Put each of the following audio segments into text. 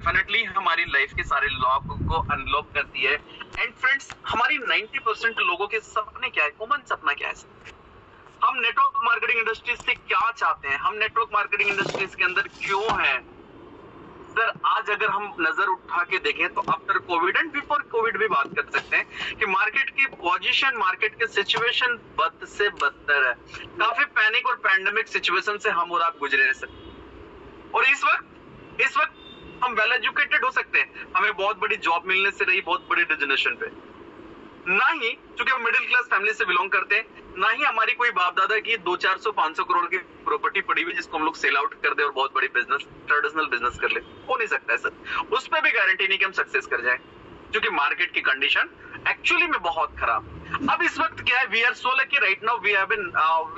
Definitely हमारी life के सारे लॉक को अनलॉक करती है। एंड फ्रेंड्स, हमारी 90% लोगों के सपने क्या है, कॉमन सपना क्या है? हम नेटवर्क मार्केटिंग इंडस्ट्रीज से क्या चाहते हैं, हम नेटवर्क मार्केटिंग इंडस्ट्रीज के अंदर क्यों हैं? सर, आज अगर हम नजर उठा के देखें तो after Covid and before Covid भी बात कर सकते हैं कि मार्केट की पोजीशन, मार्केट की सिचुएशन बद से बदतर है। काफी पैनिक और पैंडेमिक सिचुएशन से हम और आप गुजरे हैं सर। और इस वक्त हम वेल एजुकेटेड हो सकते हैं, हमें बहुत बड़ी जॉब मिलने से रही, बहुत बड़ी डेजिग्नेशन पे, ना ही क्योंकि हम मिडिल क्लास फैमिली से बिलोंग करते हैं, ना ही हमारी कोई बाप दादा की 200-400-500 करोड़ की प्रॉपर्टी पड़ी हुई जिसको हम लोग सेल आउट कर दे और बहुत बड़ी बिजनेस, ट्रेडिशनल बिजनेस कर ले। हो नहीं सकता है सर। उस पर भी गारंटी नहीं कि हम सक्सेस कर जाए, क्योंकि मार्केट की कंडीशन एक्चुअली में बहुत खराब। अब इस वक्त क्या है, we are so lucky right now, we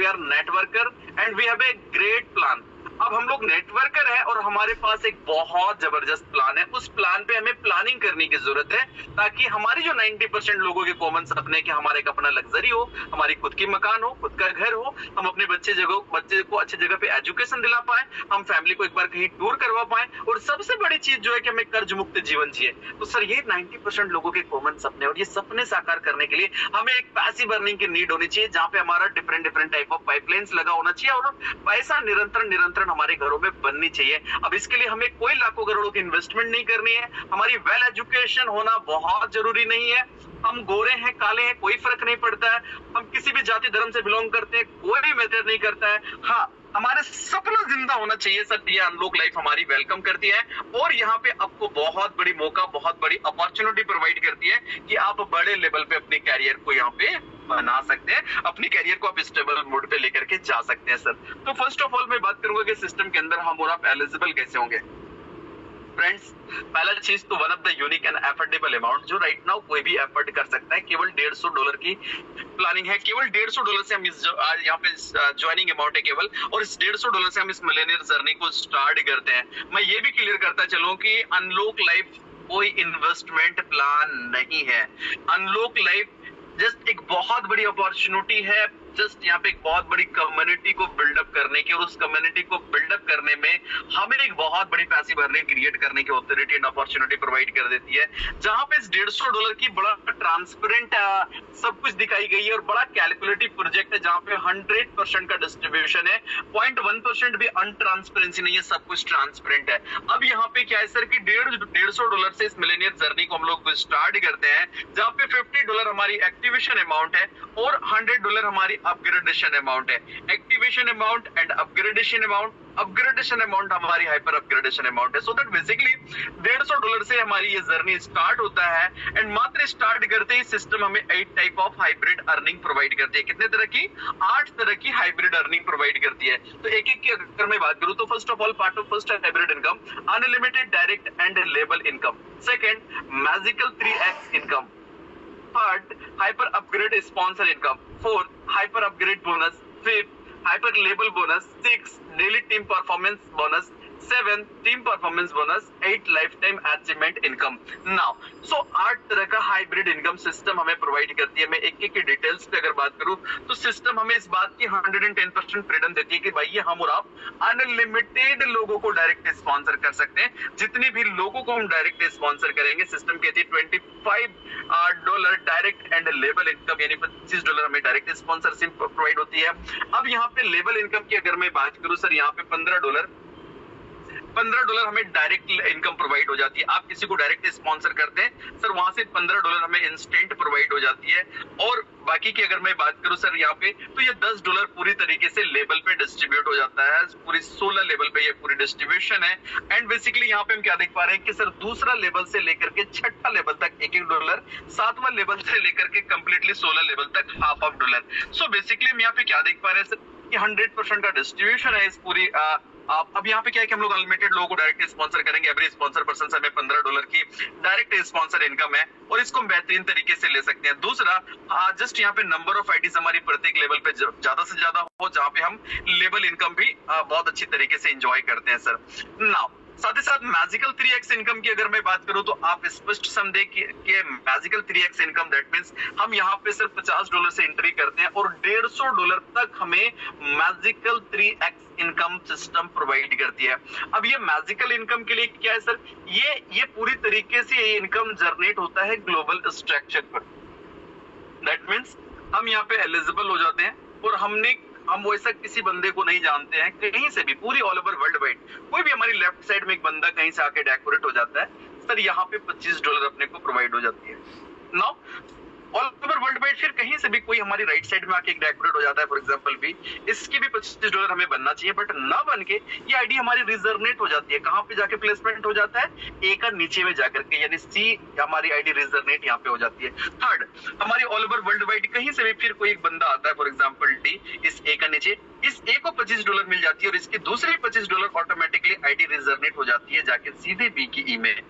are networker and we have a great plan. अब हम लोग नेटवर्कर हैं और हमारे पास एक बहुत जबरदस्त प्लान है। उस प्लान पे हमें प्लानिंग करने की जरूरत है, ताकि हमारी जो 90% लोगों के कॉमन सपने कि हमारे एक अपना लग्जरी हो, हमारी खुद की मकान हो, खुद का घर हो, हम अपने बच्चे को अच्छी जगह पे एजुकेशन दिला पाए, हम फैमिली को एक बार कहीं टूर करवा पाए, और सबसे बड़ी चीज जो है कि हमें कर्ज मुक्त जीवन जिए। तो सर, ये 90% लोगों के कॉमन सपने, और ये सपने साकार करने के लिए हमें एक पैसिव अर्निंग की नीड होनी चाहिए, जहां पे हमारा डिफरेंट टाइप ऑफ पाइपलाइंस लगा होना चाहिए और पैसा निरंतर हमारे घरों में बननी चाहिए। अब इसके लिए हमें कोई लाखों करोड़ों की इन्वेस्टमेंट नहीं करनी है, हमारी वेल एजुकेशन होना बहुत जरूरी नहीं है। हम गोरे हैं, काले हैं, कोई फर्क नहीं पड़ता है, हम किसी भी जाति धर्म से बिलोंग करते हैं, कोई भी मैटर नहीं करता है। हाँ, हमारे सपना जिंदा होना चाहिए सर। ये अनलॉक लाइफ हमारी वेलकम करती है, और यहाँ पे आपको बहुत बड़ी मौका, बहुत बड़ी अपॉर्चुनिटी प्रोवाइड करती है कि आप बड़े लेवल पे अपने कैरियर को यहाँ पे बना सकते हैं, अपनी कैरियर को आप स्टेबल मोड पे लेकर के जा सकते हैं सर। तो फर्स्ट ऑफ ऑल मैं बात करूंगा कि सिस्टम के अंदर हम और आप एलिजिबल कैसे होंगे। फ्रेंड्स, पहला चीज तो one of the unique and affordable amount जो राइट नाउ कोई भी एफर्ट कर सकता है, केवल $150 की प्लानिंग है। केवल $150 से हम यहाँ पे ज्वाइनिंग अमाउंट है केवल, और इस $150 से हम इस मिलेनियर जर्नी को स्टार्ट करते हैं। मैं ये भी क्लियर करता चलूं कि अनलॉक लाइफ कोई इन्वेस्टमेंट प्लान नहीं है। अनलॉक लाइफ जस्ट एक बहुत बड़ी अपॉर्चुनिटी है, जस्ट यहाँ पे एक बहुत बड़ी कम्युनिटी को बिल्डअप करने की, और उस कम्युनिटी को बिल्डअप करने में हमें एक बहुत बड़ी पैसिव अर्निंग क्रिएट करने की ऑथोरिटी एंड अपॉर्चुनिटी प्रोवाइड कर देती है, जहां पे इस $150 की बड़ा ट्रांसपेरेंट सब कुछ दिखाई गई है और बड़ा कैलकुलेटिव प्रोजेक्ट है, जहां पे 100% का डिस्ट्रीब्यूशन है, 0.1% भी अनट्रांसपेरेंसी नहीं है, सब कुछ ट्रांसपेरेंट है। अब यहाँ पे क्या है सर कि $150 से इस मिलेनियर जर्नी को हम लोग स्टार्ट करते हैं, जहाँ पे $50 हमारी एक्टिवेशन अमाउंट है और $100 हमारी अपग्रेडेशन अमाउंट है। Activation amount and upgradation amount हमारी हाइपर अपग्रेडेशन अमाउंट है। सो दैट बेसिकली $150 से हमारी ये जर्नी स्टार्ट होता है, एंड मात्र स्टार्ट करते ही सिस्टम हमें 8 type of hybrid earning provide करती है। कितने तरह की? 8 तरह की हाइब्रिड अर्निंग प्रोवाइड करती है। तो एक एक की अगर मैं बात करूं तो first of all, part of first hybrid income, unlimited direct and label income. Second, magical 3x income. Third, hyper upgrade sponsor income. Fourth, hyper upgrade bonus. Fifth, hyper label bonus. 6, daily team performance bonus. 7, team performance bonus. 8, life time achievement income. Now so 8 तरह का hybrid income system हमें provide करती है। मैं एक एक की details पे अगर बात करूं तो सिस्टम हमें इस बात की 110% फ्रीडम देती है कि भाई ये हम और आप अनलिमिटेड लोगों को डायरेक्ट स्पॉन्सर कर सकते हैं। जितने भी लोगों को हम डायरेक्ट स्पॉन्सर करेंगे, सिस्टम कहती है $25 डायरेक्ट एंड लेबल इनकम, यानी $25 हमें डायरेक्ट स्पॉन्सरशिप प्रोवाइड होती है। अब यहाँ पे लेबल इनकम की अगर मैं बात करूं सर, यहाँ पे $15 हमें डायरेक्ट इनकम प्रोवाइड हो जाती है। आप किसी को डायरेक्ट स्पॉन्सर करते हैं सर, वहां से $15 हमें इंस्टेंट प्रोवाइड हो जाती है। और बाकी की अगर मैं बात करूं सर यहाँ पे, तो ये $10 पूरी तरीके से लेवल पे डिस्ट्रीब्यूट हो जाता है। पूरी 16 लेवल पे ये पूरी डिस्ट्रीब्यूशन है। एंड बेसिकली यहाँ पे हम क्या देख पा रहे हैं कि सर दूसरा लेवल से लेकर के छठा लेवल तक $1-1, 7वां लेवल से लेकर के कंप्लीटली 16 लेवल तक $0.5। सो बेसिकली हम यहाँ पे क्या देख पा रहे हैं सर कि 100% का डिस्ट्रीब्यूशन है इस पूरी अब यहाँ पे क्या है कि हम लोग अनलिमिटेड लोगों को डायरेक्ट स्पॉन्सर करेंगे। एवरी स्पॉन्सर पर्सन से हमें $15 की डायरेक्ट स्पॉन्सर इनकम है, और इसको हम बेहतरीन तरीके से ले सकते हैं। दूसरा, जस्ट यहाँ पे नंबर ऑफ आईडीज हमारी प्रत्येक लेवल पे ज्यादा से ज्यादा हो, जहाँ पे हम लेवल इनकम भी बहुत अच्छी तरीके से एंजॉय करते हैं सर। नाउ साथ ही साथ मैजिकल 3x इनकम की अगर मैं बात करूं तो आप स्पष्ट समझे कि magical 3x income that means हम यहाँ पे सिर्फ $50 से एंट्री करते हैं और $150 तक हमें magical 3x income system provide करती है। अब ये मैजिकल इनकम के लिए क्या है सर, ये पूरी तरीके से ये इनकम जनरेट होता है ग्लोबल स्ट्रक्चर पर। दैट मींस हम यहाँ पे एलिजिबल हो जाते हैं और हम वैसा किसी बंदे को नहीं जानते हैं कहीं से भी, पूरी ऑल ओवर वर्ल्ड वाइड कोई भी हमारी लेफ्ट साइड में एक बंदा कहीं से आके डेकोरेट हो जाता है सर, यहाँ पे $25 अपने को प्रोवाइड हो जाती है। Now all over world wide फिर कहीं से भी कोई हमारी राइट साइड में आके एक डेकोरेट हो जाता है फॉर एग्जांपल भी, इसकी भी $25 हमें बनना चाहिए, बट ना बन के ये आईडी हमारी रिजर्नेट हो जाती है। कहाँ पे जाके प्लेसमेंट हो जाता है, ए का नीचे में जाकर के, यानी सी हमारी आईडी रिजर्नेट यहाँ पे हो जाती है। थर्ड, हमारी ऑल ओवर वर्ल्ड वाइड कहीं से भी फिर कोई एक बंदा आता है फॉर एग्जाम्पल डी, इस ए का नीचे, इस ए को $25 मिल जाती है और इसकी दूसरी $25 ऑटोमेटिकली आईडी रिजर्नेट हो जाती है जाके सीधे बी की ई में।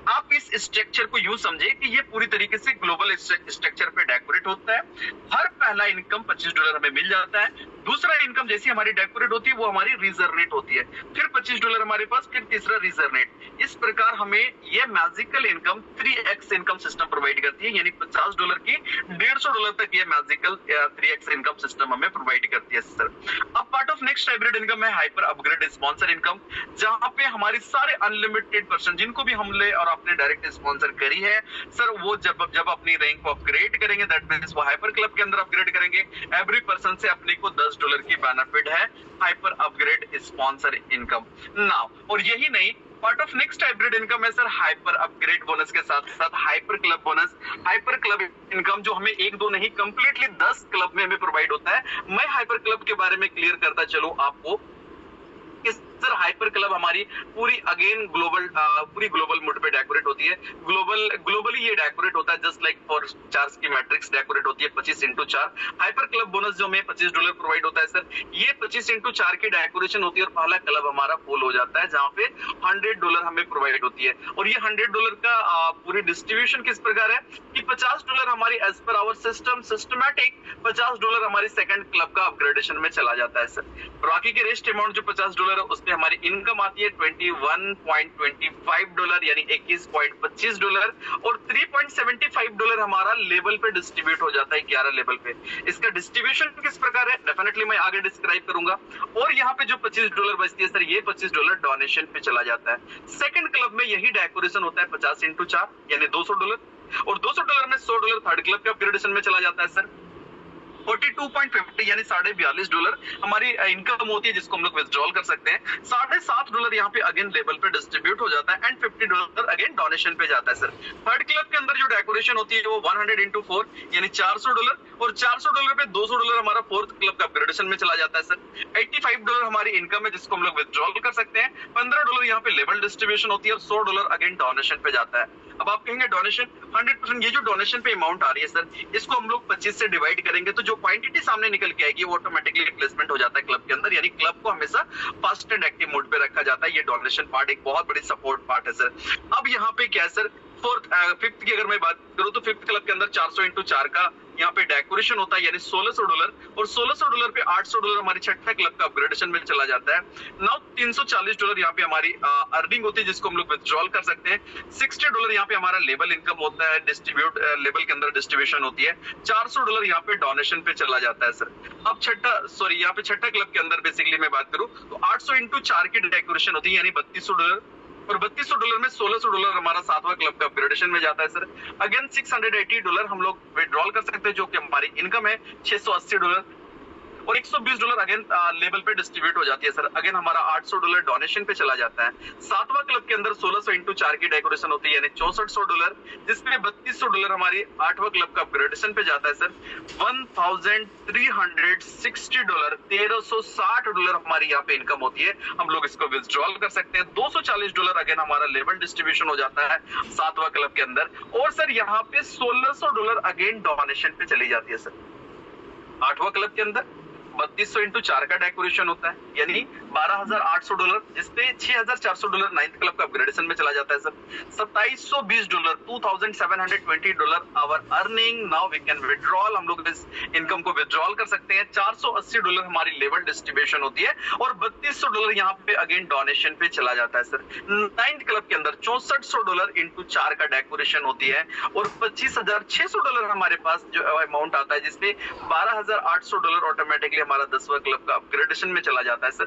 आप इस स्ट्रक्चर को यूं समझे कि ये पूरी तरीके से ग्लोबल स्ट्रक्चर पे डेकोरेट होता है। हर पहला इनकम $25 हमें मिल जाता है, दूसरा इनकम जैसी हमारी डेकोरेट होती है वो हमारी रिजर्नेट होती है, फिर $25 हमारे पास, फिर तीसरा रिजर्नेट। इस प्रकार हमें ये magical income 3x income system provide करती है, यानी $50 की $150 तक ये मैजिकल 3x इनकम सिस्टम हमें प्रोवाइड करती है सर। अब part of next hybrid income है हाइपर अपग्रेड स्पॉन्सर इनकम, जहां पे हमारी सारे अनलिमिटेड पर्सन जिनको भी हमने और आपने डायरेक्ट स्पॉन्सर करी है सर, वो जब अपनी रैंक को अपग्रेड करेंगे दैट मींस वो हाइपर क्लब के अंदर अपग्रेड करेंगे, एवरी पर्सन से अपने को $10 की बेनिफिट है hyper upgrade sponsor income now. और यही नहीं, part of next hybrid income है सर हाइपर अपग्रेड बोनस के साथ साथ hyper club bonus, hyper club income जो हमें 1-2 नहीं कंप्लीटली 10 क्लब में हमें प्रोवाइड होता है। मैं हाइपर क्लब के बारे में क्लियर करता चलूं आपको कि सर हाइपर क्लब हमारी पूरी अगेन पूरी ग्लोबल मोड पे डेकोरेट होती है। ग्लोबली ये डेकोरेट होता है जस्ट लाइक फॉर चार्ज की मैट्रिक्स डेकोरेट होती है 25x4। हाइपर क्लब बोनस जो हमें $25 प्रोवाइड होता है सर, ये 25x4 की डेकोरेशन होती है और पहला क्लब हमारा फुल हो जाता है जहां पे $100 हमें प्रोवाइड होती है। और ये $100 का पूरी डिस्ट्रीब्यूशन किस प्रकार है कि $50 हमारी एज पर आवर सिस्टमैटिक, $50 हमारी सेकंड क्लब का अपग्रेडेशन में चला जाता है सर। बाकी के रेस्ट अमाउंट जो $50 है उसमें हमारी इनकम आती है $21.25 यानी $21.25 और $3.75 हमारा लेवल पे डिस्ट्रीब्यूट हो जाता है 11 लेवल पे। इसका डिस्ट्रीब्यूशन किस प्रकार है डेफिनेटली मैं आगे डिस्क्राइब करूंगा। और यहाँ पे जो $25 बचती है सर, ये $25 डोनेशन पे चला जाता है। सेकंड क्लब में यही डेकोरेशन होता है 50x4 यानी $200 और $200 में $100 थर्ड क्लब के अपग्रेडेशन में चला जाता है सर। 42.50 यानी $42.5 हमारी इनकम होती है जिसको हम लोग विथड्रॉल कर सकते हैं। $7.5 यहाँ पे अगेन लेवल पे डिस्ट्रीब्यूट हो जाता है एंड $50 अगेन डोनेशन पे जाता है सर। थर्ड क्लब के अंदर जो डेकोरेशन होती है वो 100x4 यानी $400 और $400 पे $200 हमारा फोर्थ क्लब का अपग्रेडेशन में चला जाता है सर। $85 हमारी इनकम है जिसको हम लोग विथड्रॉल कर सकते हैं। $15 यहाँ पे लेवल डिस्ट्रीब्यूशन होती है और $100 अगेन डोनेशन पे जाता है। अब आप कहेंगे डोनेशन 100%, ये जो डोनेशन पे अमाउंट आ रही है सर इसको हम लोग 25 से डिवाइड करेंगे तो जो क्वांटिटी सामने निकल के आएगी वो ऑटोमेटिकली प्लेसमेंट हो जाता है क्लब के अंदर, यानी क्लब को हमेशा फास्ट एंड एक्टिव मोड पे रखा जाता है। ये डोनेशन पार्ट एक बहुत बड़ी सपोर्ट पार्ट है सर। अब यहाँ पे क्या है सर, फिफ्थ की अगर मैं बात करूं तो फिफ्थ क्लब के अंदर 400x4 का यहाँ पे डेकोरेशन होता है यानी $1600 और $1600 पे $800 हमारी छठा क्लब का अपग्रेडेशन में चला जाता है। नाउ $340 यहाँ पे हमारी अर्निंग होती है जिसको हम लोग विथड्रॉल कर सकते हैं। $60 यहाँ पे हमारा लेवल इनकम होता है, डिस्ट्रीब्यूट लेवल के अंदर डिस्ट्रीब्यूशन होती है। $400 यहाँ पे डोनेशन पे चला जाता है सर। अब यहाँ पे छठा क्लब के अंदर बेसिकली मैं बात करूं तो 800x4 की डेकोरेशन होती है यानी $3200 और $3200 में $1600 हमारा सातवां क्लब का अपग्रेडेशन में जाता है सर। अगेन $680 हम लोग विड्रॉल कर सकते हैं जो कि हमारी इनकम है $680 और $120 अगेन लेवल पे डिस्ट्रीब्यूट हो जाती है सर। अगेन हमारा $800 डोनेशन पे चला जाता है। सातवां क्लब के अंदर 1600x4 की डेकोरेशन होती है यानी $6400 जिसमें $3200 हमारी आठवां क्लब का अपग्रेडेशन पे जाता है सर। $1360 $1360 हमारी यहाँ पे इनकम होती है, हम लोग इसको विथड्रॉल कर सकते हैं। $240 अगेन हमारा लेवल डिस्ट्रीब्यूशन हो जाता है सातवां क्लब के अंदर और सर यहाँ पे $1600 अगेन डोनेशन पे चली जाती है सर। आठवां क्लब के अंदर 3200x4 का डेकोरेशन होता है यानी $12,800, जिसपे $6,400 नाइन्थ क्लब का अपग्रेडेशन में चला जाता है sir. $2,720, $2,720 our earning, now we can withdrawal, हम लोग इस इनकम को विड्रॉल कर सकते हैं। $480 हमारी लेवल डिस्ट्रीब्यूशन होती है और $3200 यहाँ पे अगेन डोनेशन पे चला जाता है सर। नाइन्थ क्लब के अंदर $6400 इंटू 4 का डेकोरेशन होती है और $25,600 हमारे पास जो अमाउंट आता है, जिसपे $12,800 ऑटोमेटिकली हमारा 10वां क्लब का अपग्रेडेशन में चला जाता है सर।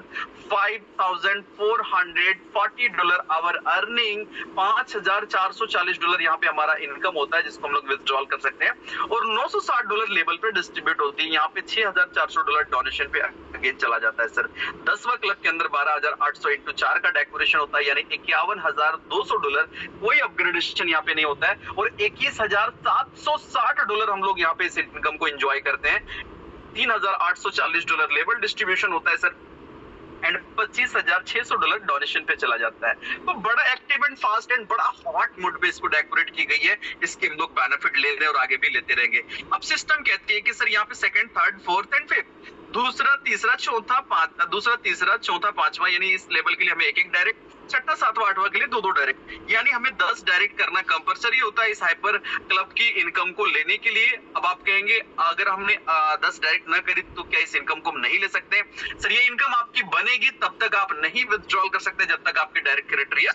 $5,440 आवर अर्निंग, $5,440 यहाँ पे हमारा इनकम होता है, जिसको हम लोग विथड्रॉल कर सकते हैं और $960 लेवल पे डिस्ट्रीब्यूट होती है। यहाँ पे $6,400 डोनेशन पे अगेन चला जाता है सर। 10वां क्लब के अंदर 12,800 इंटू 4 का डेकोरेशन होता है, यानी $51,200, कोई अपग्रेडेशन यहाँ पे नहीं होता है और $21,760 हम लोग यहाँ पे इस इनकम को एंजॉय करते हैं। $3,840 लेवल डिस्ट्रीब्यूशन होता है सर एंड $25,600 डोनेशन पे चला जाता है। तो बड़ा एक्टिव एंड फास्ट एंड बड़ा हॉट मूड पे इसको डेकोरेट की गई है। इसके हम लोग बेनिफिट ले रहे हैं और आगे भी लेते रहेंगे। अब सिस्टम कहती है कि सर यहाँ पे second, third, fourth and fifth, दूसरा, तीसरा, चौथा, पांचवा, यानी इस लेवल के लिए हमें एक डायरेक्ट, छठा, सातवां, आठवां के लिए दो डायरेक्ट, यानी हमें 10 डायरेक्ट करना कंपलसरी होता है इस हाइपर क्लब की इनकम को लेने के लिए। अब आप कहेंगे अगर हमने 10 डायरेक्ट ना करी तो क्या इस इनकम को हम नहीं ले सकते? सर ये इनकम आपकी बनेगी तब तक आप नहीं विथड्रॉल कर सकते जब तक आपकी डायरेक्ट क्राइटेरिया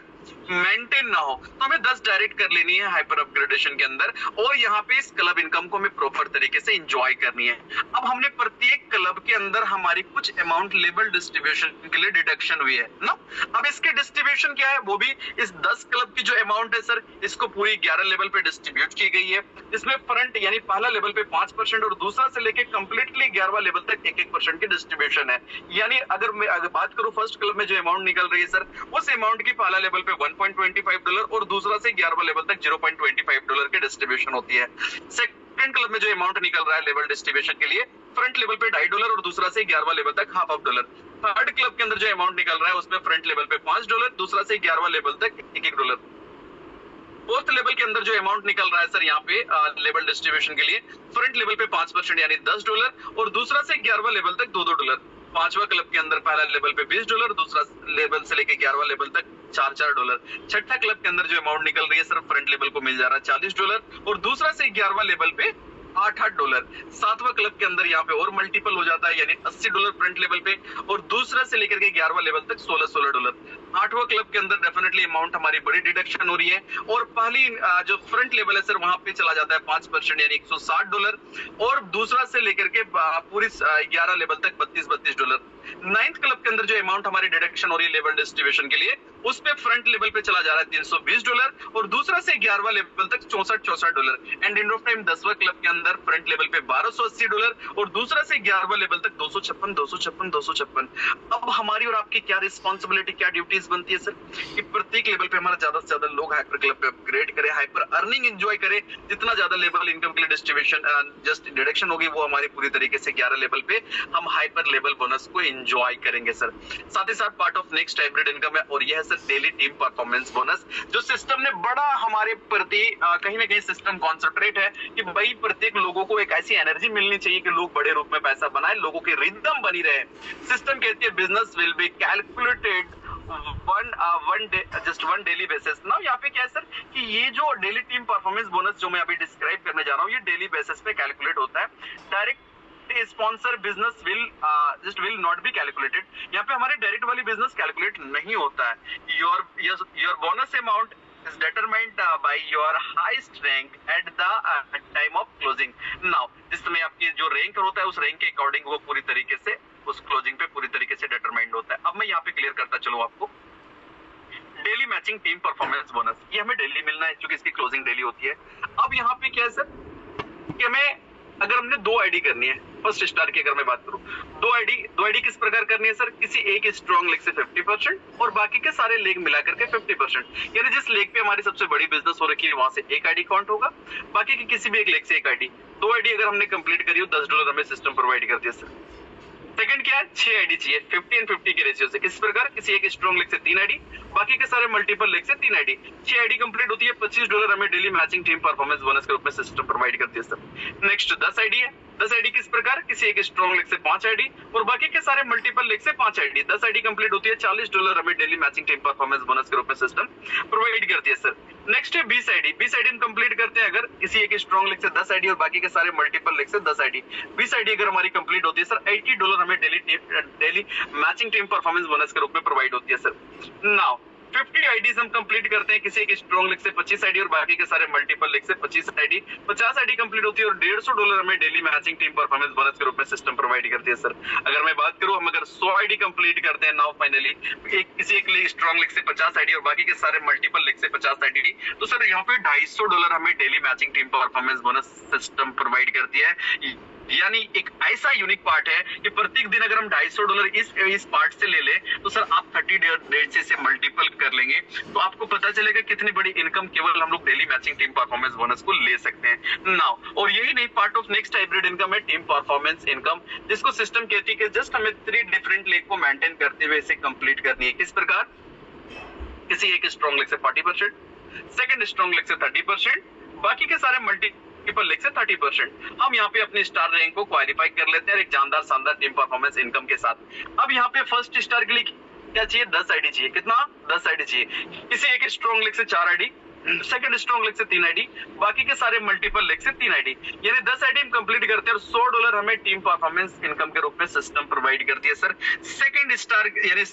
मेंटेन ना हो। तो हमें 10 डायरेक्ट कर लेनी है हाइपर अपग्रेडेशन के अंदर और यहाँ पे इस क्लब इनकम को हमें प्रॉपर तरीके से एंजॉय करनी है। अब हमने प्रत्येक क्लब के अंदर हमारी कुछ अमाउंट लेवल डिस्ट्रीब्यूशन के लिए डिडक्शन हुई है ना। अब इसके डिस्ट्रीब्यूशन क्या है, वो भी इस 10 क्लब की जो अमाउंट है सर, इसको पूरी 11 लेवल पे डिस्ट्रीब्यूट की गई है। इसमें फ्रंट यानी पहला लेवल पे 5% और दूसरा से लेके कंप्लीटली 11वां लेवल तक 1-1% की डिस्ट्रीब्यूशन है। यानी अगर मैं बात करूं फर्स्ट क्लब में जो अमाउंट निकल रही है सर, उस अमाउंट की पहला लेवल पे $1.25 और दूसरा से 11वां लेवल तक $0.25 की डिस्ट्रीब्यूशन होती है। सेकंड क्लब में जो अमाउंट निकल रहा है लेवल डिस्ट्रीब्यूशन के लिए, फ्रंट लेवल पे $2.5 और दूसरा से 11वां लेवल तक $0.5। थर्ड क्लब के अंदर जो अमाउंट निकल रहा है उसमें फ्रंट लेवल पे $5, दूसरा से 11वां लेवल तक $1। फोर्थ लेवल के अंदर जो अमाउंट निकल रहा है सर यहाँ पे लेवल डिस्ट्रीब्यूशन के लिए, फ्रंट लेवल पे 5% यानी $10 और दूसरा से 11वां लेवल तक $2। पांचवा क्लब के अंदर पहला लेवल पे $20, दूसरा लेवल से लेके 11वां लेवल तक $4। छठा क्लब के अंदर जो अमाउंट निकल रही है सर, फ्रंट लेवल को मिल जा रहा है $40 और दूसरा से 11वां लेवल पे $8। सातवां क्लब के अंदर यहाँ पे और मल्टीपल हो जाता है, यानी $80 फ्रंट लेवल पे और दूसरा से लेकर के 11वां लेवल तक $16। आठवां क्लब के अंदर डेफिनेटली अमाउंट हमारी बड़ी डिडक्शन हो रही है और पहली जो फ्रंट लेवल है सर वहां पे चला जाता है 5% यानी $160 और दूसरा से लेकर के पूरी 11 लेवल तक $32। नाइन्थ क्लब के अंदर जो अमाउंट हमारी डिडक्शन हो रही है लेवल डिस्ट्रीब्यूशन के लिए, उस पे फ्रंट लेवल पे चला जा रहा है $320 और दूसरा से 11वां लेवल तक $64। एंड एंड ऑफ टाइम 10वां क्लब के अंदर फ्रंट लेवल पे $1280 और दूसरा से 11वां लेवल तक $256। अब हमारी और आपकी क्या रिस्पॉन्सिबिलिटी, क्या ड्यूटीज बनती है सर कि प्रत्येक लेवल पे हमारा ज्यादा से ज्यादा लोग हाइपर क्लब पे अपग्रेड करें, हाइपर अर्निंग एंजॉय करें। जितना ज्यादा लेवल इनकम के लिए डिस्ट्रीब्यूशन जस्ट डिडक्शन होगी वो हमारी पूरी तरीके से 11 लेवल पे हम हाइपर लेवल बोनस को एंजॉय करेंगे सर। साथ ही साथ part of next hybrid income है और यह है sir daily team performance bonus, जो सिस्टम ने बड़ा हमारे प्रति कहीं ना कहीं सिस्टम कॉन्सेंट्रेट है कि भाई प्रत्येक लोगों को एक ऐसी एनर्जी मिलनी चाहिए कि लोग बड़े रूप में पैसा बनाए, लोगों की रिदम बनी रहे। सिस्टम कहती है business will be calculated one daily basis ना। यहाँ पे क्या है सर कि ये जो डेली टीम परफॉर्मेंस बोनस जो मैं अभी डिस्क्राइब करने जा रहा हूँ, ये डेली बेसिस पे कैलकुलेट होता है। Direct sponsor business will not be calculated. यहाँ पे हमारे डायरेक्ट वाली बिजनेस कैलकुलेट नहीं होता है। Your bonus amount is determined by your highest rank at the time of closing. Now, जिस समय आपकी जो रैंक होता है उस रैंक के अकॉर्डिंग वो पूरी तरीके से उस क्लोजिंग पे पूरी तरीके से डिटरमाइंड होता है। अब मैं यहाँ पे क्लियर करता चलूं आपको। Daily matching team performance bonus ये हमें डेली मिलना है क्योंकि इसकी क्लोजिंग डेली होती है। अब यहाँ पे क्या है सर कि हमें अगर हमने 2 आईडी करनी है, फर्स्ट स्टार की अगर मैं बात करूं, 2 आईडी किस प्रकार करनी है सर, किसी एक स्ट्रॉन्ग लेग से 50% और बाकी के सारे लेग मिला करके 50%, यानी जिस लेग पे हमारी सबसे बड़ी बिजनेस हो रखी है वहां से एक आईडी काउंट होगा, बाकी की किसी भी एक लेग से एक आईडी। 2 आईडी अगर हमने कंप्लीट करी हो $10 हमें सिस्टम प्रोवाइड कर दिया सर। सेकंड क्या है, 6 आईडी चाहिए 50 एंड 50 के रेशियो से। किस प्रकार, किसी एक स्ट्रॉन्ग लेग से 3 आईडी, बाकी के सारे मल्टीपल लेग से 3 आईडी। 6 आईडी कंप्लीट होती है, $25 हमें daily matching team performance bonus के रूप में सिस्टम प्रोवाइड करती है सर। नेक्स्ट 10 आईडी है। 10 आईडी किस प्रकार, किसी एक स्ट्रॉन्ग लेग से 5 आईडी और बाकी के सारे मल्टीपल लेग से 5 आईडी। 10 आईडी कंप्लीट होती है, $40 हमें daily matching team performance bonus के रूप में सिस्टम प्रोवाइड करती है सर। नेक्स्ट है 20 आईडी। 20 आईडी हम कंप्लीट करते हैं अगर किसी एक स्ट्रॉन्ग लेग से 10 आईडी और बाकी के सारे मल्टीपल लेग से 10 आईडी। 20 आईडी अगर हमारी कंप्लीट होती है सर, $80 हमें daily matching team performance bonus के रूप में प्रोवाइड होती है सर। नाउ 50 आईडीज हम कंप्लीट करते हैं किसी एक स्ट्रॉन्ग लेग से 25 आईडी और बाकी के सारे मल्टीपल लेग से 25 आईडी। 50 आईडी कंप्लीट होती है और $150 हमें daily matching team performance bonus के रूप में सिस्टम प्रोवाइड करती है सर। अगर मैं बात करूं, हम अगर 100 आईडी कंप्लीट करते हैं नाउ फाइनली किसी एक स्ट्रॉन्ग लेग से 50 आईडी और बाकी के सारे मल्टीपल लेग से 50 आईडी, तो सर यहाँ पे $250 हमें daily matching team performance bonus system provide करती है। यानी एक ऐसा यूनिक पार्ट है कि प्रत्येक दिन अगर हम $250 इस पार्ट से ले ले तो सर आप 30 डेज से मल्टीपल कर लेंगे तो आपको पता चलेगा कितनी बड़ी इनकम केवल हम लोग daily matching team performance bonus को ले सकते हैं नाउ। और यही नहीं, part of next hybrid income है टीम परफॉर्मेंस इनकम, जिसको सिस्टम कहती है कि जस्ट हमें 3 डिफरेंट लेग को मेंटेन करते हुए इसे कंप्लीट करनी है। किस प्रकार, किसी एक स्ट्रॉन्ग लेग से 40%, सेकंड स्ट्रॉन्ग लेग से 30%, बाकी के सारे मल्टीपल लेग से 30%। हम यहाँ पे अपनी स्टार रैंक को क्वालिफाई कर लेते हैं एक जानदार शानदार टीम परफॉर्मेंस इनकम के साथ। अब यहाँ पे फर्स्ट स्टार के लिए क्या चाहिए, 10 आईडी चाहिए। कितना, 10 आईडी चाहिए। किसी एक स्ट्रॉन्ग लेग से 4 आईडी, सेकंड स्ट्रॉन्ग लेग से 3 आईडी, बाकी के सारे मल्टीपल लेग से 3 आईडी, यानी 10 आईडी हम कंप्लीट करते हैं और $100 हमें टीम परफॉर्मेंस इनकम के रूप में सिस्टम प्रोवाइड करती है सर। सेकंड स्टार यानी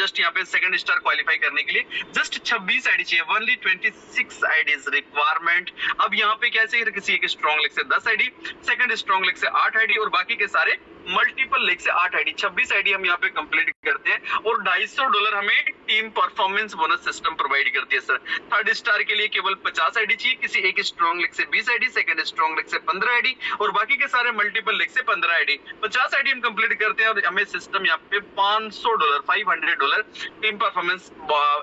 जस्ट यहाँ पे सेकंड स्टार क्वालिफाई करने के लिए जस्ट 26 आईडी चाहिए, ओनली 26 आईडीज रिक्वायरमेंट। अब यहाँ पे क्या चाहिए, किसी एक स्ट्रॉन्ग लेग से 10 आईडी, सेकंड स्ट्रॉन्ग लेग से 8 आईडी और बाकी के सारे मल्टीपल लेग से 8 आईडी। 26 आईडी हम यहाँ पे कंप्लीट करते हैं और $250 हमें team performance bonus system provide करती है सर। थर्ड स्टार के लिए केवल 50 आईडी चाहिए, किसी एक स्ट्रॉन्ग लेग से 20 आईडी, सेकंड स्ट्रॉन्ग लेग से 15 आईडी और बाकी के सारे मल्टीपल लेग से 15 आईडी। 50 आईडी हम कंप्लीट करते हैं और हमें सिस्टम यहाँ पे $500 टीम परफॉर्मेंस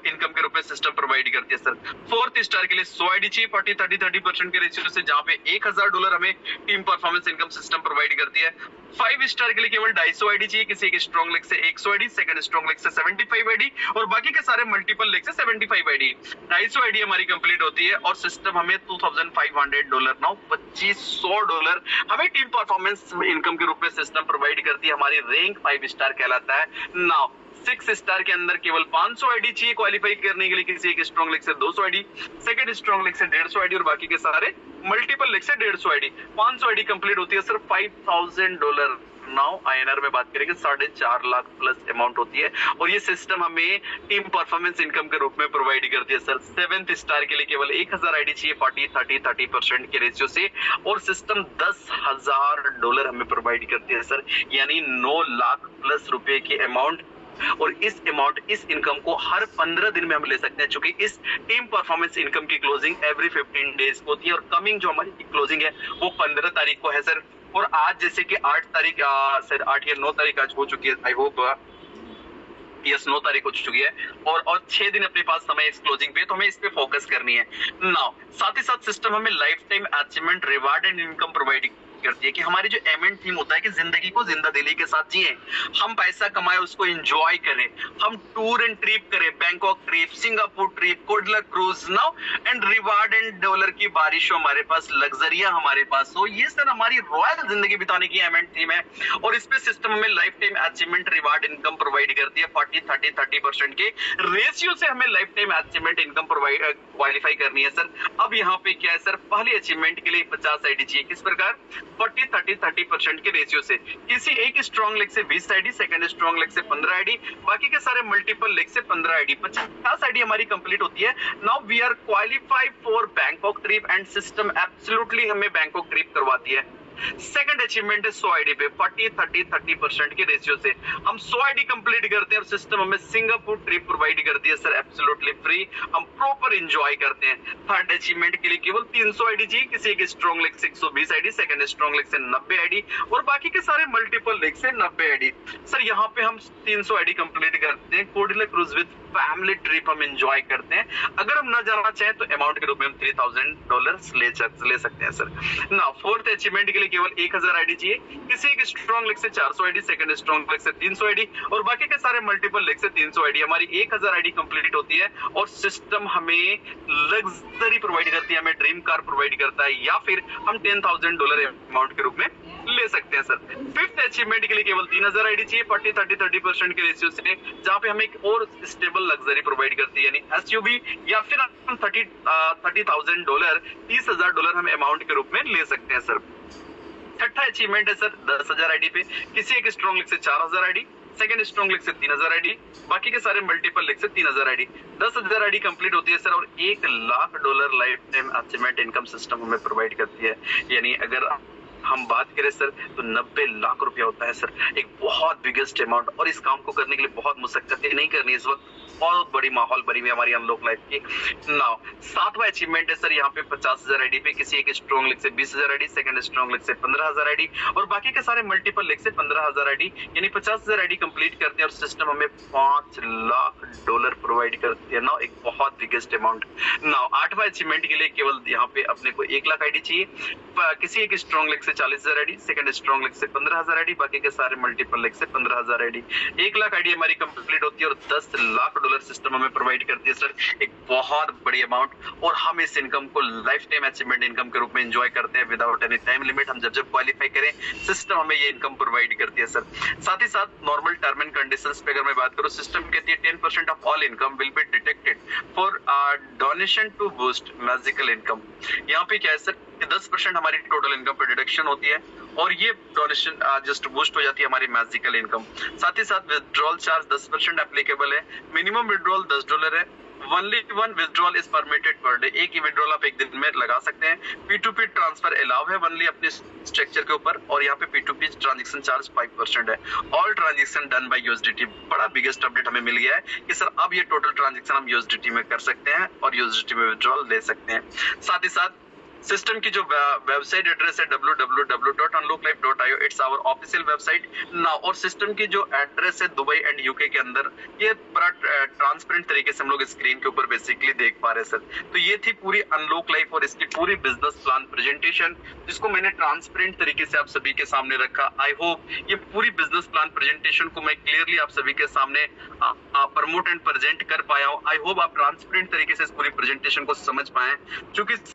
इनकम के रूप में सिस्टम प्रोवाइड करती है सर। फोर्थ स्टार के लिए 100 आईडी चाहिए 40-30% के रेशियो से, जहाँ पे $1000 हमें team performance income system provide करती है। 5 स्टार के लिए केवल 250 आईडी चाहिए, किसी एक स्ट्रॉन्ग लेग से 100 आईडी, सेकंड स्ट्रॉन्ग लेग से 75 आईडी और बाकी के सारे मल्टीपल लेग से 75 आईडी। 250 आईडी हमारी कंप्लीट होती है और सिस्टम हमें $2500 नाउ $2500 हमें टीम परफॉर्मेंस इनकम के रूप में सिस्टम प्रोवाइड करती है। हमारी रैंक 5 स्टार कहलाता है नाउ। 6 स्टार के अंदर केवल 500 आईडी चाहिए क्वालिफाई करने के लिए, किसी एक स्ट्रॉन्ग लेग से 200 आईडी, सेकंड स्ट्रॉन्ग लेग से 150 आईडी और बाकी के सारे मल्टीपल लेग से 150 आईडी। 500 आईडी कंप्लीट होती है सर $5000 नाउ INR में बात करेंगे 4.5 लाख प्लस अमाउंट होती है और ये सिस्टम हमें टीम परफॉर्मेंस इनकम के रूप में प्रोवाइड करती है सर। 7th स्टार के लिए केवल 1000 आईडी चाहिए 40-30% के रेशियो से और सिस्टम $10,000 हमें प्रोवाइड करती है सर, यानी 9 लाख प्लस रुपए की अमाउंट। और इस अमाउंट, इस इनकम को हर 15 दिन में हम ले सकते हैं, क्योंकि इस टीम परफॉर्मेंस इनकम की क्लोजिंग एवरी 15 डेज को होती है और कमिंग जो हमारी क्लोजिंग है वो 15 तारीख को है सर। और आज जैसे कि 8 तारीख सर 8 या 9 तारीख आज हो चुकी है, आई होप यस 9 तारीख हो चुकी है और 6 दिन अपने पास समय इस क्लोजिंग पे, तो हमें इस पे फोकस करनी है नाउ। साथ ही साथ सिस्टम हमें life time achievement reward and income provide करती है कि हमारी जो एम एंड थीम होता है कि जिंदगी को जिंदा दिली के साथ जिए, हम पैसा कमाए उसको एंजॉय करें, हम टूर एंड ट्रिप करें, बैंकॉक ट्रिप, सिंगापुर ट्रिप, कोडला cruise now and reward and dollar की बारिश हो हमारे पास, लग्जरिया हमारे पास हो। ये सर हमारी रॉयल जिंदगी बिताने की एम एंड थीम है और इस पे सिस्टम हमें life time achievement reward income provide करती है 40-30% के रेशियो से हमें life time achievement income provide qualify करनी है सर। अब यहाँ पे क्या है सर, पहले अचीवमेंट के लिए 50 आईडी चाहिए, किस प्रकार 40-30% के रेशियो से, किसी एक स्ट्रॉन्ग लेग से 20 आईडी, सेकंड स्ट्रॉन्ग लेग से 15 आईडी, बाकी के सारे मल्टीपल लेग से 15 आईडी। 50 आईडी हमारी कंप्लीट होती है। Now we are qualified for Bangkok trip and system absolutely हमें बैंकॉक ट्रिप करवाती है। सेकंड अचीवमेंट है 100 आईडी पे 40-30% के रेशियो से हम 100 आईडी कंप्लीट करते हैं और सिस्टम हमें सिंगापुर ट्रिप प्रोवाइड करती है सर एब्सोल्युटली फ्री, हम प्रॉपर एंजॉय करते हैं। थर्ड अचीवमेंट के लिए केवल 300 आईडी चाहिए, किसी एक स्ट्रॉन्ग लेग से 120 आईडी, सेकंड स्ट्रॉन्ग लेग से 90 आईडी और बाकी के सारे मल्टीपल लेग से 90 आईडी। सर यहाँ पे हम 300 आईडी कंप्लीट करते हैं कोडला क्रूज विद फैमिली ट्रिप हम एंजॉय करते हैं। अगर हम ना जाना चाहें तो अमाउंट के रूप में हम $3000 ले सकते हैं सर। ना फोर्थ अचीवमेंट के लिए केवल 1000 आईडी चाहिए। किसी एक स्ट्रॉन्ग लेग से 400 आईडी, सेकंड स्ट्रॉन्ग लेग से 300 आईडी और बाकी के सारे मल्टीपल लेग से 300 आईडी। हमारी 1000 आईडी कंप्लीट होती है और सिस्टम हमें लग्जरी प्रोवाइड करती है, हमें ड्रीम कार प्रोवाइड करता है या फिर हम $10,000 अमाउंट के रूप में ले सकते हैं सर। फिफ्थ अचीवमेंट के लिए केवल 3000 आईडी चाहिए 40-30-30% के रेशियो से, जहां पे हमें एक और स्टेबल लग्जरी प्रोवाइड करती है यानी एसयूवी या फिर हम $30,000 $30,000 हम अमाउंट के रूप में ले सकते हैं सर। छठा अचीवमेंट है सर 10,000 आईडी पे। किसी एक स्ट्रॉन्ग लेग से 4000 आईडी, सेकंड स्ट्रॉन्ग लेग से 3000 आईडी, बाकी के सारे मल्टीपल लेग से 3000 आईडी। 10,000 आईडी कंप्लीट होती है सर और $1,00,000 life time achievement income system हमें प्रोवाइड करती है। यानी अगर हम बात करें सर तो 90 लाख रुपया होता है सर, एक बहुत बिगेस्ट अमाउंट। और इस काम को करने के लिए बहुत मुशक्कतें नहीं करनी इस वक्त, बहुत बड़ी माहौल बनी हुई हमारी अनलॉक लाइफ की। नाउ सातवां अचीवमेंट है सर यहाँ पे 50,000 आईडी पे। किसी एक स्ट्रॉन्ग लेग से 20,000 आईडी, सेकंड स्ट्रॉन्ग लेग से 15,000 आईडी और बाकी के सारे मल्टीपल लेग से 15,000 आईडी, यानी 50,000 आईडी कंप्लीट करते हैं और सिस्टम हमें $5,00,000 प्रोवाइड करती है। नाउ एक बहुत बिगेस्ट अमाउंट। नाउ आठवां अचीवमेंट के लिए केवल यहाँ पे अपने को 1 लाख आईडी चाहिए। किसी एक स्ट्रॉन्ग लेग से 40,000 आईडी, सेकंड स्ट्रॉन्ग लेग से 15,000 आईडी, बाकी के सारे मल्टीपल लेग से 15,000 आईडी। 1 लाख आईडी हमारी कंप्लीट होती है और $10,00,000 सिस्टम हमें प्रोवाइड करती है सर, एक बहुत बड़ी अमाउंट। और हम इस इनकम को लाइफ टाइम अचीवमेंट इनकम के रूप में एंजॉय करते हैं विदाउट एनी टाइम लिमिट। हम जब क्वालिफाई करें सिस्टम हमें ये इनकम प्रोवाइड करती है सर। साथ ही साथ नॉर्मल टर्म एंड कंडीशंस पे अगर मैं बात करूं, सिस्टम कहती है 10% of all income will be detected for donation to boost magical income. यहाँ पे क्या है सर, 10% हमारी टोटल इनकम पे डिडक्शन होती है और ये डोनेशन जस्ट बूस्ट हो जाती है हमारी मैजिकल इनकम। साथ ही साथ विड्रॉल चार्ज 10% एप्लीकेबल है। मिनिमम विड्रॉल $10 है। Only one withdrawal is permitted per day. एक ही विड्रॉल आप एक दिन में लगा सकते हैं। P2P ट्रांसफर अलाउ है ओनली अपने स्ट्रक्चर के ऊपर और यहाँ पे P2P ट्रांजेक्शन चार्ज 5% है। All transaction done by USDT। बड़ा बिगेस्ट अपडेट हमें मिल गया है कि सर अब ये टोटल ट्रांजेक्शन हम USDT में कर सकते हैं और USDT में विड्रॉल ले सकते हैं। साथ ही साथ सिस्टम की जो वेबसाइट एड्रेस है www.unlocklife.io, it's our official website now. और सिस्टम की जो एड्रेस है दुबई एंड यूके के अंदर, ये पूरा ट्रांसपेरेंट तरीके से हम लोग स्क्रीन के ऊपर बेसिकली देख पा रहे हैं सर। तो ये थी पूरी अनलॉक लाइफ और इसकी पूरी बिजनेस प्लान प्रेजेंटेशन, जिसको मैंने ट्रांसपेरेंट तरीके से आप सभी के सामने रखा। आई होप ये पूरी बिजनेस प्लान प्रेजेंटेशन को मैं क्लियरली आप सभी के सामने प्रमोट एंड प्रेजेंट कर पाया हूँ। आई होप आप ट्रांसपेरेंट तरीके से इस पूरी प्रेजेंटेशन को समझ पाए, क्योंकि